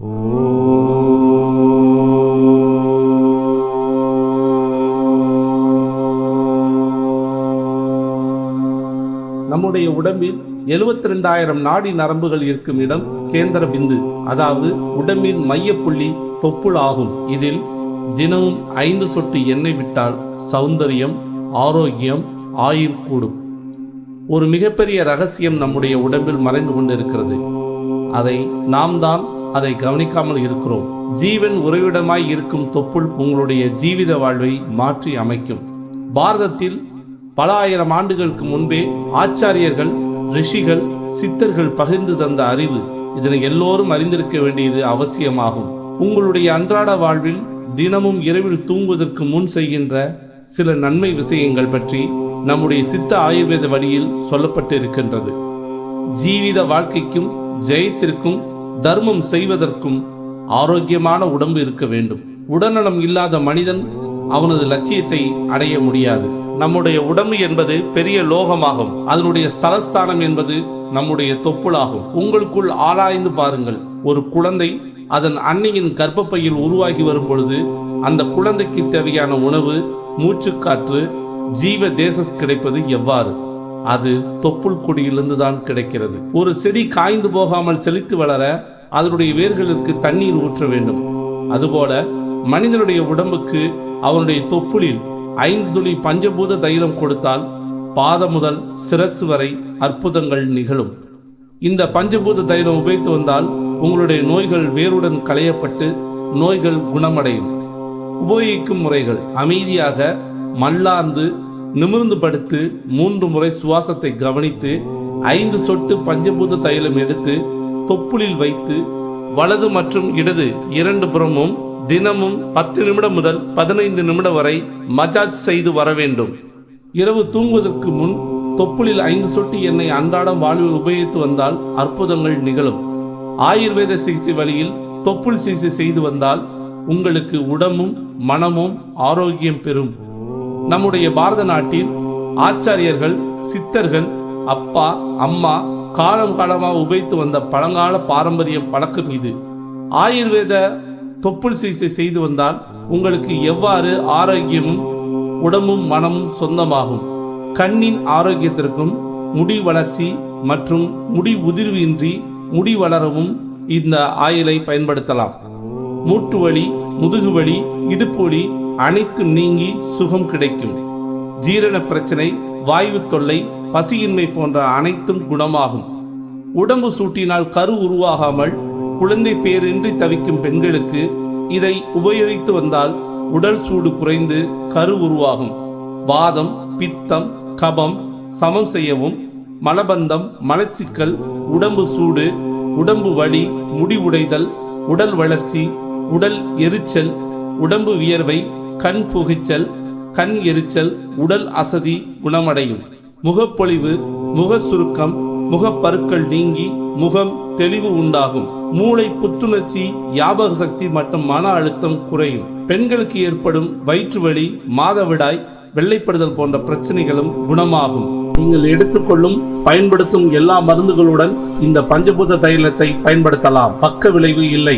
நம்முடைய உடம்பில் 72,000 நாடி நரம்புகள் இருக்கும் இடம் கேந்திர பிந்து, அதாவது உடம்பின் மையப்புள்ளி தொப்புள் ஆகும். இதில் தினமும் 5 சொட்டு எண்ணெய் விட்டால் சௌந்தரியம், ஆரோக்கியம், ஆயுள் கூடும். ஒரு மிகப்பெரிய ரகசியம் நம்முடைய உடம்பில் மறைந்து கொண்டிருக்கிறது. நாம் தான் அதை கவனிக்காமல் இருக்கிறோம். ஜீவன் உறைவிடமாய் இருக்கும் தொப்புள் உங்களுடைய ஜீவித வாழ்வை மாற்றி அமைக்கும். பாரதத்தில் பல ஆயிரம் ஆண்டுகளுக்கு முன்பே ஆச்சாரியர்கள், ரிஷிகள், சித்தர்கள் பகிர்ந்து தந்த அறிவு. இதனை எல்லோரும் அறிந்திருக்க வேண்டியது அவசியமாகும். உங்களுடைய அன்றாட வாழ்வில் தினமும் இரவில் தூங்குவதற்கு முன் செய்கின்ற சில நன்மை விஷயங்கள் பற்றி நம்முடைய சித்த ஆயுர்வேத வழியில் சொல்லப்பட்டு இருக்கின்றது. ஜீவித வாழ்க்கைக்கும் ஜெயத்திற்கும் தர்மம் செய்வதற்கும் ஆரோக்கியமான உடம்பு இருக்க வேண்டும். உடல்நலம் இல்லாத மனிதன் அவனது லட்சியத்தை அடைய முடியாது. நம்முடைய உடம்பு என்பது பெரிய லோகமாகும். அதனுடைய ஸ்தலஸ்தானம் என்பது நம்முடைய தொப்புளாகும். உங்களுக்குள் ஆராய்ந்து பாருங்கள். ஒரு குழந்தை அதன் அன்னையின் கர்ப்பப்பையில் உருவாகி வரும் பொழுது அந்த குழந்தைக்கு தேவையான உணவு, மூச்சுக்காற்று, ஜீவ தேசஸ் கிடைப்பது எவ்வாறு? அது தொப்புள் கொடியிலிருந்து தான் கிடைக்கிறது. ஒரு செடி காய்ந்து போகாமல் செழித்து வளர அதனுடைய வேர்களுக்கு தண்ணீர் ஊற்ற வேண்டும். அதுபோல மனிதனுடைய உடம்புக்கு அவனுடைய தொப்புளில் 5 துளி பஞ்சபூத தைலம் கொடுத்தால் பாதம் முதல் சிரசு வரை அற்புதங்கள் நிகழும். இந்த பஞ்சபூத தைலம் உபயோகித்து வந்தால் உங்களுடைய நோய்கள் வேருடன் களையப்பட்டு நோய்கள் குணமடையும். உபயோகிக்கும் முறைகள்: அமைதியாக மல்லார்ந்து நிமிர்ந்து படுத்து 3 முறை சுவாசத்தை கவனித்து 5 சொட்டு பஞ்சபூத தைலம் எடுத்து தொப்புளில் வைத்து வலது மற்றும் இடது 2 புறமும் தினமும் 10 நிமிடம் முதல் 15 நிமிடம் வரை மசாஜ் செய்து வர வேண்டும். இரவு தூங்குவதற்கு முன் தொப்புளில் 5 சொட்டு எண்ணெய் அன்றாடம் வாழ்வில் உபயோகித்து வந்தால் அற்புதங்கள் நிகழும். ஆயுர்வேத சிகிச்சை வழியில் தொப்புள் சிகிச்சை செய்து வந்தால் உங்களுக்கு உடம்பும் மனமும் ஆரோக்கியம் பெறும். நம்முடைய பாரத நாட்டில் ஆச்சாரியர்கள், சித்தர்கள், அப்பா, அம்மா காலம் காலமாக உபயோகித்து வந்த பழங்கால பாரம்பரியம் பழக்கம் இது. ஆயுர்வேத தொப்புள் சிகிச்சை செய்து வந்தால் உங்களுக்கு எவ்வாறு ஆரோக்கியமும் உடம்பும் மனமும் சொந்தமாகும். கண்ணின் ஆரோக்கியத்திற்கும் முடி வளர்ச்சி மற்றும் முடி உதிர்வு இன்றி முடி வளரவும் இந்த ஆயிலை பயன்படுத்தலாம். மூட்டு வலி, முதுகு வலி, இடுப்பு வலி அனைத்தும் நீங்கி சுகம் கிடைக்கும். ஜீரண பிரச்சனை, வாயு தொல்லை, பசியின்மை போன்ற அனைத்தும் குணமாகும். உடம்பு சூட்டினால் கரு உருவாகாமல் குழந்தை பேரின்றி தவிக்கும் பெண்களுக்கு இதை உபயோகித்து வந்தால் உடல் சூடு குறைந்து கரு உருவாகும். வாதம், பித்தம், கபம் சமம் செய்யவும், மலபந்தம், மலச்சிக்கல், உடம்பு சூடு, உடம்பு வலி, முடி உடைதல், உடல் வளர்ச்சி, உடல் எரிச்சல், உடம்பு வியர்வை, கண் புகைச்சல், கண் எரிச்சல், உடல் அசதி குணமடையும். முகப்பொலிவு, முக சுருக்கம், முகப்பருக்கள் நீங்கி முகம் தெளிவு உண்டாகும். மூளை புத்துணர்ச்சி, ஞாபக சக்தி மற்றும் மன அழுத்தம் குறையும். பெண்களுக்கு ஏற்படும் வயிற்று வலி, மாதவிடாய், வெள்ளைப்படுதல் போன்ற பிரச்சனைகளும் குணமாகும். நீங்கள் எடுத்துக்கொள்ளும் பயன்படுத்தும் எல்லா மருந்துகளுடன் இந்த பஞ்சபூத தைலத்தை பயன்படுத்தலாம். பக்க விளைவு இல்லை.